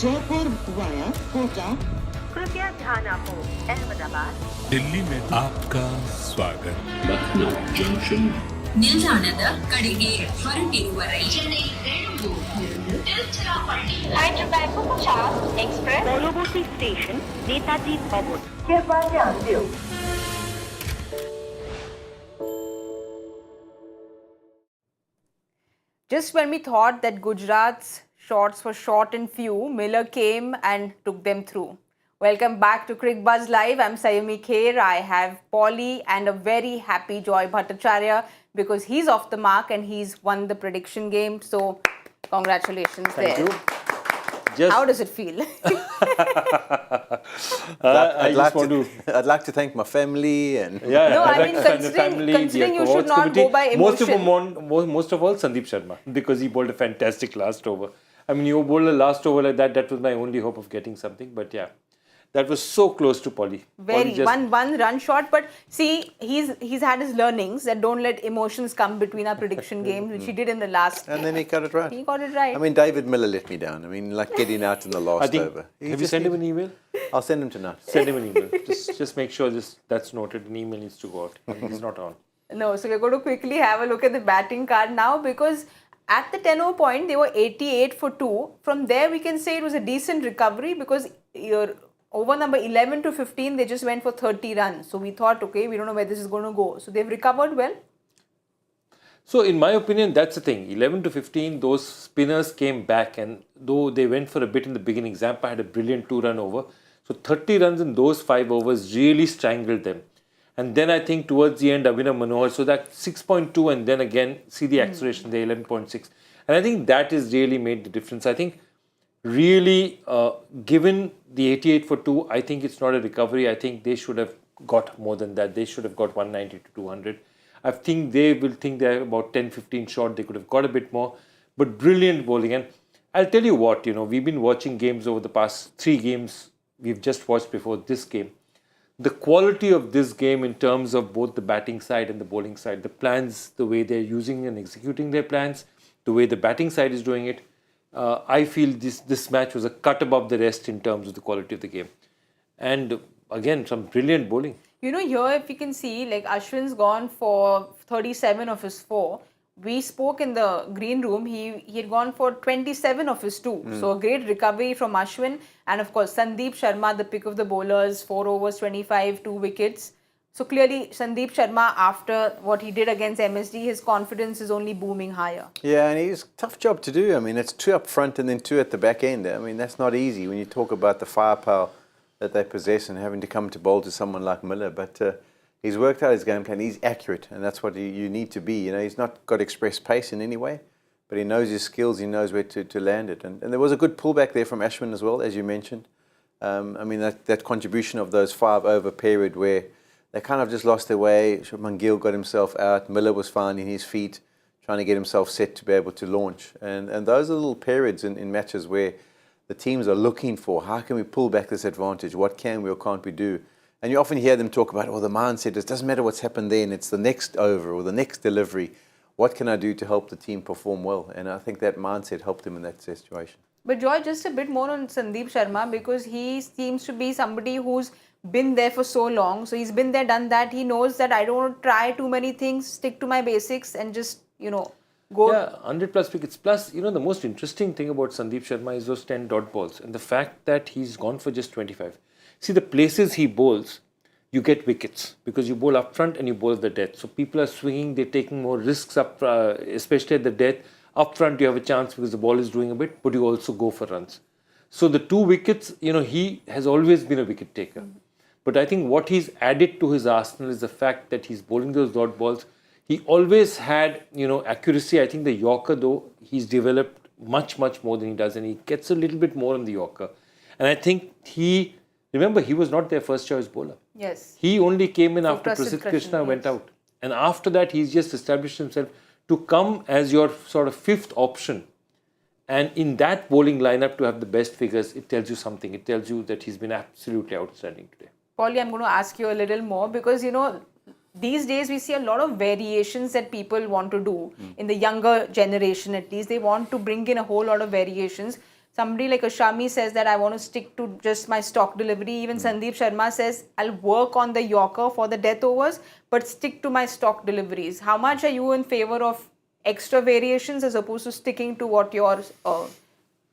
Jaipur via Kota. कृपया ध्यान आपको अहमदाबाद दिल्ली में आपका स्वागत. Lucknow Junction. ನಿಲ್ದಾಣದ ಕಡೆಗೆ ಹೊರಟಿರುವ ರೈಲು Hyderabad 50 express পরবর্তী স্টেশন নেতাজি ভবন कृपया ध्यान दियो. Just when we thought that Gujarat's shots were short and few, Miller came and took them through. Welcome back to Cricbuzz Live. I'm Saiyami Kher. I have Polly and a very happy Joy Bhattacharjya because he's off the mark and he's won the prediction game. So, congratulations Thank there. you. How does it feel? I'd like to thank my family and No, I mean, considering you should not go by emotion. Most of all, Sandeep Sharma, because he bowled a fantastic last over. I mean, you bowled a last over like that. That was my only hope of getting something. But yeah, that was so close to Polly. Very one run short, but see, he's had his learnings that don't let emotions come between our prediction game, which he did in the last. and then he got it right. He got it right. I mean, David Miller let me down. I mean, like getting out in the last over. Have you sent him an email? I'll send him tonight. Send him an email. Just make sure that's noted. An email needs to go out. He's not on. No, so we're going to quickly have a look at the batting card now because at the 10-over point, they were 88 for 2. From there, we can say it was a decent recovery because over number 11 to 15, they just went for 30 runs. So we thought, okay, we don't know where this is going to go. So they've recovered well. So in my opinion, that's the thing. 11 to 15, those spinners came back, and though they went for a bit in the beginning, Zampa had a brilliant 2-run over. So 30 runs in those 5 overs really strangled them. And then I think towards the end, Manohar, so that 6.2 and then again, see the acceleration there, 11.6. And I think that has really made the difference. I think really, given the 88 for 2, I think it's not a recovery. I think they should have got more than that. They should have got 190 to 200. I think they will think they're about 10-15 short. They could have got a bit more. But brilliant bowling. And I'll tell you what, we've been watching games over the past 3 games. We've just watched before this game. The quality of this game in terms of both the batting side and the bowling side, the plans, the way they're using and executing their plans, the way the batting side is doing it, I feel this match was a cut above the rest in terms of the quality of the game. And again, some brilliant bowling. Here if you can see, like Ashwin's gone for 37 of his 4. We spoke in the green room, he had gone for 27 of his 2. So a great recovery from Ashwin. And of course, Sandeep Sharma, the pick of the bowlers, 4 overs, 25, 2 wickets. So clearly, Sandeep Sharma, after what he did against MSD, his confidence is only booming higher. Yeah, and he's a tough job to do. I mean, it's 2 up front and then 2 at the back end. I mean, that's not easy when you talk about the firepower that they possess and having to come to bowl to someone like Miller. But he's worked out his game plan. He's accurate, and that's what you need to be. He's not got express pace in any way, but he knows his skills. He knows where to land it. And there was a good pullback there from Ashwin as well, as you mentioned. I mean, that contribution of those 5-over period where they kind of just lost their way. Shubman Gill got himself out. Miller was finding his feet, trying to get himself set to be able to launch. And those are little periods in matches where the teams are looking for, how can we pull back this advantage? What can we or can't we do? And you often hear them talk about, the mindset, it doesn't matter what's happened then, it's the next over or the next delivery. What can I do to help the team perform well? And I think that mindset helped him in that situation. But Joy, just a bit more on Sandeep Sharma because he seems to be somebody who's been there for so long. So he's been there, done that. He knows that I don't try too many things, stick to my basics and just, go. Yeah, 100 plus wickets. Plus, the most interesting thing about Sandeep Sharma is those 10 dot balls and the fact that he's gone for just 25. See, the places he bowls, you get wickets because you bowl up front and you bowl at the death. So people are swinging, they're taking more risks up, especially at the death. Up front, you have a chance because the ball is doing a bit, but you also go for runs. So the 2 wickets, he has always been a wicket taker. But I think what he's added to his arsenal is the fact that he's bowling those dot balls. He always had, accuracy. I think the Yorker, though, he's developed much, much more than he does. And he gets a little bit more on the Yorker. And I think remember, he was not their first choice bowler. Yes. He only came in after Prasidh Krishna went out. And after that, he's just established himself to come as your sort of 5th option. And in that bowling lineup to have the best figures, it tells you something. It tells you that he's been absolutely outstanding today. Polly, I'm going to ask you a little more because, these days we see a lot of variations that people want to do in the younger generation. At least they want to bring in a whole lot of variations. Somebody like a Shami says that I want to stick to just my stock delivery. Even Sandeep Sharma says I'll work on the Yorker for the death overs but stick to my stock deliveries. How much are you in favor of extra variations as opposed to sticking to what your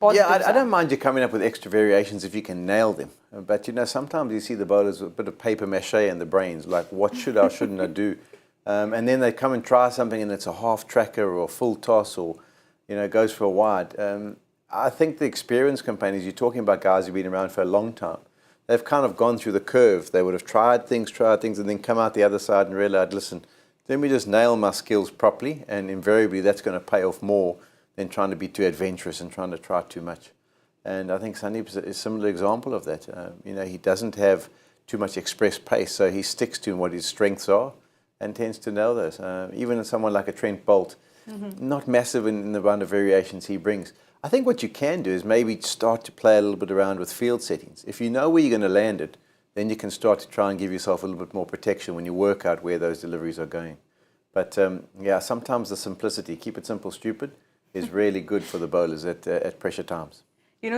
positives I don't mind you coming up with extra variations if you can nail them. But, sometimes you see the bowlers with a bit of paper mache in the brains, like what shouldn't I do? And then they come and try something and it's a half tracker or a full toss or, goes for a wide. I think the experienced campaigners, you're talking about guys who've been around for a long time. They've kind of gone through the curve. They would have tried things, and then come out the other side and realized, listen, let me just nail my skills properly, and invariably that's going to pay off more than trying to be too adventurous and trying to try too much. And I think Sandeep is a similar example of that. He doesn't have too much express pace, so he sticks to what his strengths are and tends to nail those. Even someone like a Trent Bolt, not massive in the amount of variations he brings. I think what you can do is maybe start to play a little bit around with field settings. If you know where you're going to land it, then you can start to try and give yourself a little bit more protection when you work out where those deliveries are going. But sometimes the simplicity, keep it simple, stupid, is really good for the bowlers at pressure times.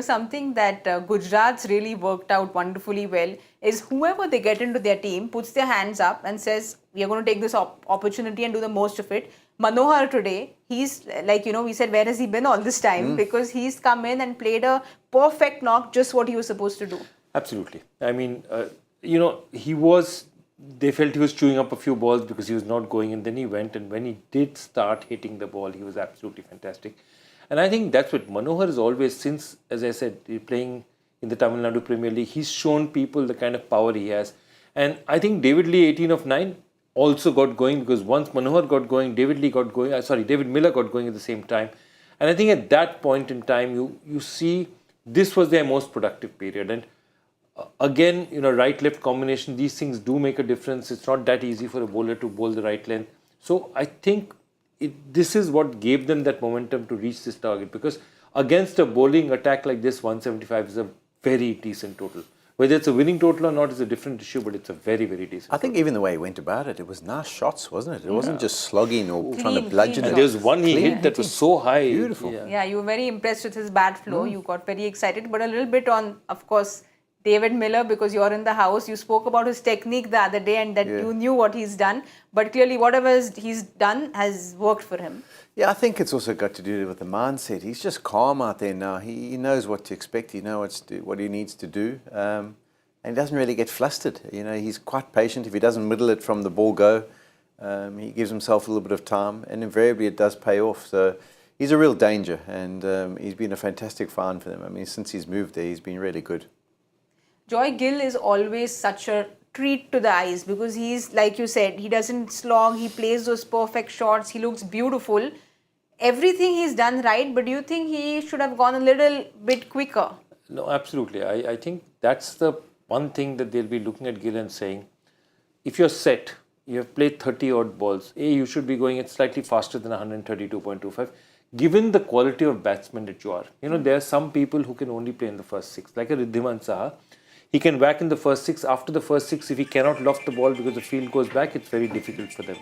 Something that Gujarat's really worked out wonderfully well is whoever they get into their team puts their hands up and says, we are going to take this opportunity and do the most of it. Manohar today, he's like, we said, where has he been all this time? Because he's come in and played a perfect knock, just what he was supposed to do. Absolutely. I mean, they felt he was chewing up a few balls because he was not going, and then he went, and when he did start hitting the ball, he was absolutely fantastic. And I think that's what Manohar has always, since, as I said, playing in the Tamil Nadu Premier League, he's shown people the kind of power he has. And I think David Lee, 18 of 9, also got going, because once Manohar got going, David Miller got going at the same time. And I think at that point in time, you see this was their most productive period. And again, right-left combination, these things do make a difference. It's not that easy for a bowler to bowl the right length. So I think this is what gave them that momentum to reach this target, because against a bowling attack like this, 175 is a very decent total. Whether it's a winning total or not is a different issue, but it's a very, very decent I think even the way he went about it, it was nice shots, wasn't it? It wasn't just slogging or trying to bludgeon it. There was one he hit that was so high. Beautiful. Yeah, you were very impressed with his bat flow. You got very excited, but a little bit on, of course, David Miller, because you're in the house. You spoke about his technique the other day and that you knew what he's done. But clearly, whatever he's done has worked for him. Yeah, I think it's also got to do with the mindset. He's just calm out there now. He knows what to expect. He knows what he needs to do. And he doesn't really get flustered. He's quite patient. If he doesn't middle it from the ball go, he gives himself a little bit of time. And invariably, it does pay off. So he's a real danger. And he's been a fantastic find for them. I mean, since he's moved there, he's been really good. Joy Gill is always such a treat to the eyes because he's, like you said, he doesn't slog, he plays those perfect shots, he looks beautiful. Everything he's done right, but do you think he should have gone a little bit quicker? No, absolutely. I think that's the one thing that they'll be looking at Gill and saying, if you're set, you have played 30 odd balls, you should be going at slightly faster than 132.25. Given the quality of batsman that you are, there are some people who can only play in the first 6, like a Riddhiman Saha. He can whack in the first 6. After the first 6, if he cannot loft the ball because the field goes back, it's very difficult for them.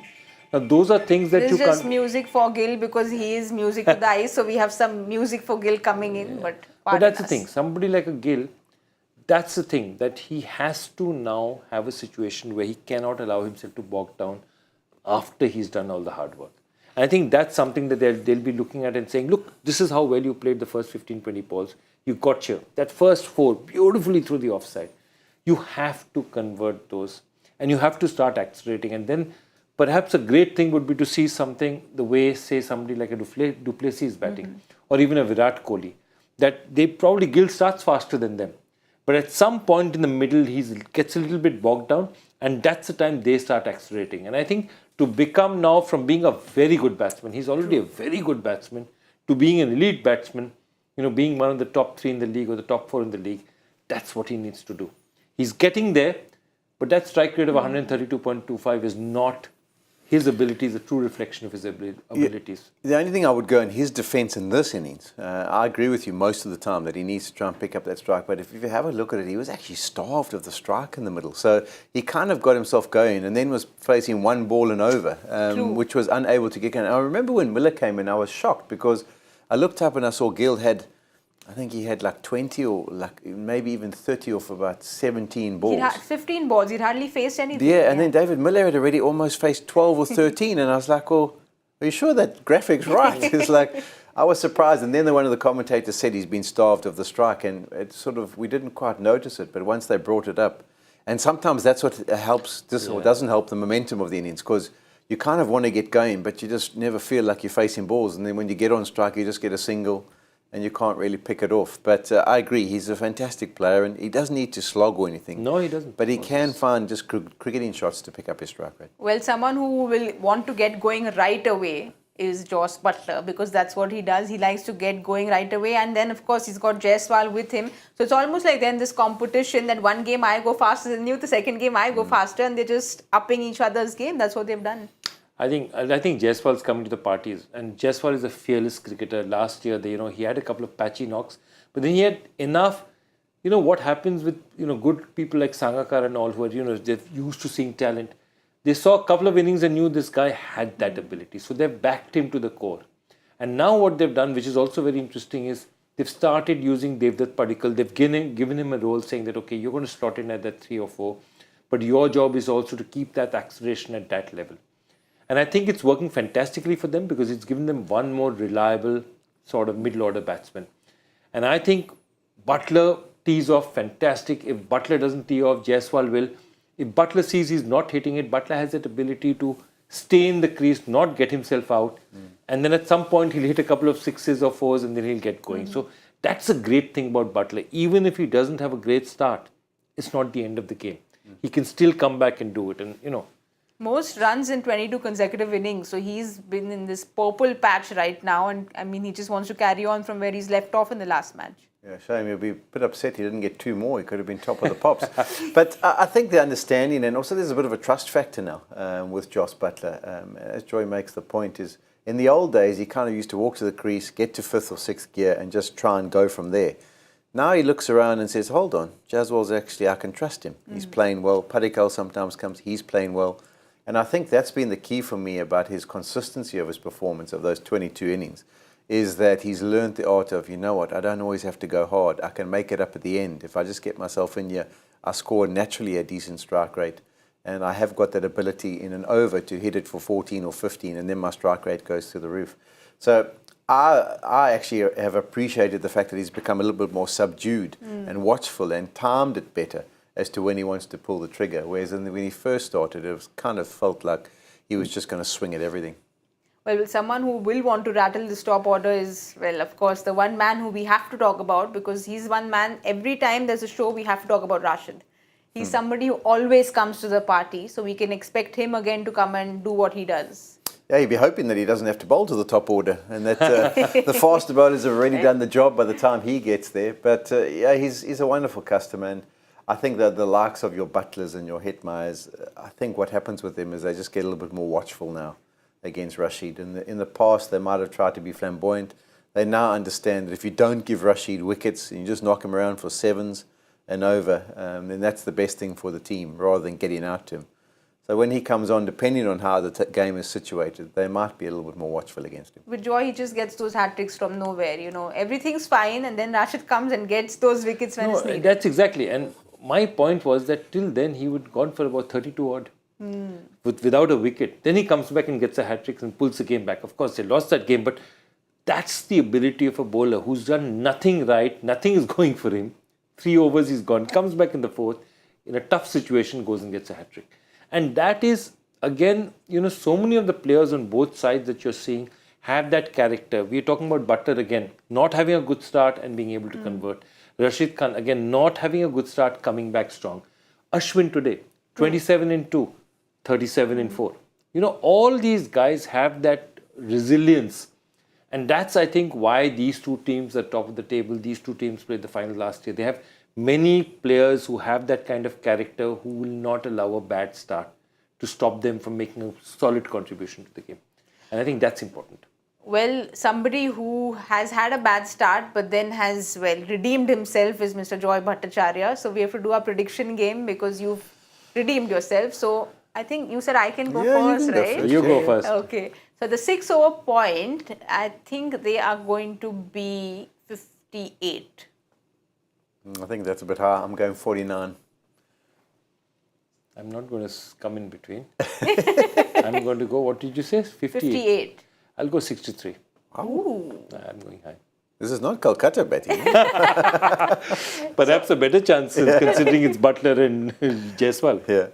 Now, those are things that you can't... This is just music for Gill because he is music to the eyes. So we have some music for Gill coming in. But that's the thing. Somebody like a Gill, that's the thing, that he has to now have a situation where he cannot allow himself to bog down after he's done all the hard work. And I think that's something that they'll be looking at and saying, look, this is how well you played the first 15, 20 balls. You got here. That first 4, beautifully through the offside. You have to convert those and you have to start accelerating. And then perhaps a great thing would be to see something the way, say, somebody like a Duplessis is batting or even a Virat Kohli, that Gill starts faster than them. But at some point in the middle, he gets a little bit bogged down and that's the time they start accelerating. And I think to become now from being a very good batsman, he's already a very good batsman, to being an elite batsman, being one of the top 3 in the league or the top 4 in the league, that's what he needs to do. He's getting there, but that strike rate of 132.25 is not his ability is a true reflection of his abilities. The only thing I would go in his defence in this innings, I agree with you most of the time that he needs to try and pick up that strike. But if you have a look at it, he was actually starved of the strike in the middle. So he kind of got himself going and then was facing one ball and over, which was unable to get going. I remember when Miller came in, I was shocked because I looked up and I saw Gill had, I think he had like 20 or like maybe even 30 off about 17 balls. He'd had 15 balls. He'd hardly faced anything. Yeah, and then David Miller had already almost faced 12 or 13. And I was like, well, are you sure that graphic's right? It's like, I was surprised. And then one of the commentators said he's been starved of the strike. And it sort of, we didn't quite notice it. But once they brought it up, and sometimes that's what helps, or doesn't help the momentum of the innings, because you kind of want to get going, but you just never feel like you're facing balls. And then when you get on strike, you just get a single. And you can't really pick it off. But I agree, he's a fantastic player and he doesn't need to slog or anything. No, he doesn't. But he can find just cricketing shots to pick up his strike rate. Well, someone who will want to get going right away is Jos Buttler, because that's what he does. He likes to get going right away. And then, of course, he's got Jaiswal with him. So it's almost like then this competition that one game I go faster than you, the second game I go faster, and they're just upping each other's game. That's what they've done. I think Jaiswal's coming to the parties, and Jaiswal is a fearless cricketer. Last year, he had a couple of patchy knocks, but then he had enough. What happens with good people like Sangakkar and all who are they're used to seeing talent. They saw a couple of innings and knew this guy had that ability, so they've backed him to the core. And now what they've done, which is also very interesting, is they've started using Devdutt Padikkal. They've given him a role, saying that okay, you're going to slot in at that 3 or 4, but your job is also to keep that acceleration at that level. And I think it's working fantastically for them because it's given them one more reliable sort of middle-order batsman. And I think Buttler tees off fantastic. If Buttler doesn't tee off, Jaiswal will. If Buttler sees he's not hitting it, Buttler has that ability to stay in the crease, not get himself out. And then at some point, he'll hit a couple of 6s or 4s and then he'll get going. So that's a great thing about Buttler. Even if he doesn't have a great start, it's not the end of the game. He can still come back and do it. And, most runs in 22 consecutive innings. So he's been in this purple patch right now. And I mean, he just wants to carry on from where he's left off in the last match. Yeah, shame. He'll be a bit upset he didn't get 2 more. He could have been top of the pops. But I think the understanding, and also there's a bit of a trust factor now with Jos Buttler. As Joy makes the point, is in the old days, he kind of used to walk to the crease, get to 5th or 6th gear and just try and go from there. Now he looks around and says, hold on, Jaiswal's actually, I can trust him. He's playing well. Padikkal sometimes comes, he's playing well. And I think that's been the key for me about his consistency of his performance of those 22 innings, is that he's learned the art of, you know what, I don't always have to go hard. I can make it up at the end. If I just get myself in here, I score naturally a decent strike rate. And I have got that ability in an over to hit it for 14 or 15, and then my strike rate goes through the roof. So I actually have appreciated the fact that he's become a little bit more subdued and watchful and timed it better as to when he wants to pull the trigger. Whereas when he first started, it was kind of felt like he was just going to swing at everything. Well, someone who will want to rattle this top order is, well, of course, the one man who we have to talk about, because he's one man, every time there's a show, we have to talk about Rashid. He's somebody who always comes to the party, so we can expect him again to come and do what he does. Yeah, you'd be hoping that he doesn't have to bowl to the top order and that the faster bowlers have already done the job by the time he gets there. But yeah, he's a wonderful customer. And I think that the likes of your Butlers and your Hetmeyers, I think what happens with them is they just get a little bit more watchful now against Rashid. In the past, they might have tried to be flamboyant. They now understand that if you don't give Rashid wickets and you just knock him around for 7s and over, then that's the best thing for the team rather than getting out to him. So when he comes on, depending on how the game is situated, they might be a little bit more watchful against him. With Joy, he just gets those hat-tricks from nowhere. Everything's fine, and then Rashid comes and gets those wickets when it's needed. That's exactly. And my point was that till then, he would gone for about 32 odd without a wicket. Then he comes back and gets a hat-trick and pulls the game back. Of course, they lost that game, but that's the ability of a bowler who's done nothing right, nothing is going for him. 3 overs, he's gone, comes back in the 4th, in a tough situation, goes and gets a hat-trick. And that is, again, so many of the players on both sides that you're seeing have that character. We're talking about Buttler again, not having a good start and being able to convert. Rashid Khan, again, not having a good start, coming back strong. Ashwin today, 27 in 2, 37 in 4. All these guys have that resilience. And that's, I think, why these two teams are top of the table. These two teams played the final last year. They have many players who have that kind of character who will not allow a bad start to stop them from making a solid contribution to the game. And I think that's important. Well, somebody who has had a bad start but then has, redeemed himself is Mr. Joy Bhattacharya. So we have to do a prediction game because you've redeemed yourself. So I think you said I can go first, you can go right? first. You go first. Okay. So the 6 over point, I think they are going to be 58. I think that's a bit high. I'm going 49. I'm not going to come in between. I'm going to go, what did you say? 58. I'll go 63. Ooh. I'm going high. This is not Calcutta betting. Perhaps a better chance considering it's Butler and Jaiswal. Yeah.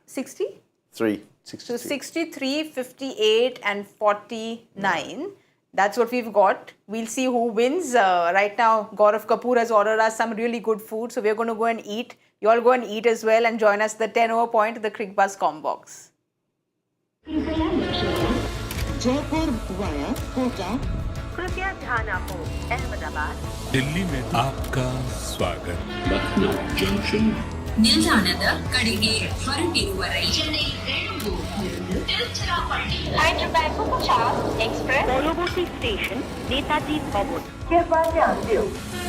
60? 3. So 63, 58 and 49. That's what we've got. We'll see who wins. Right now, Gaurav Kapoor has ordered us some really good food. So we're going to go and eat. You all go and eat as well and join us the 10 over point at the Cricbuzz Combox. Jaipur via Kota. कृपया ध्यान आपको अहमदाबाद दिल्ली में आपका स्वागत Lucknow Junction, ನಿಲ್ದಾಣದ ಕಡೆಗೆ ಹೊರಟಿರುವರೈ Chennai Tiruchirappalli Hyderabad Superfast Express Polobosi Station Netaji Bhavan. कृपया ध्यान दें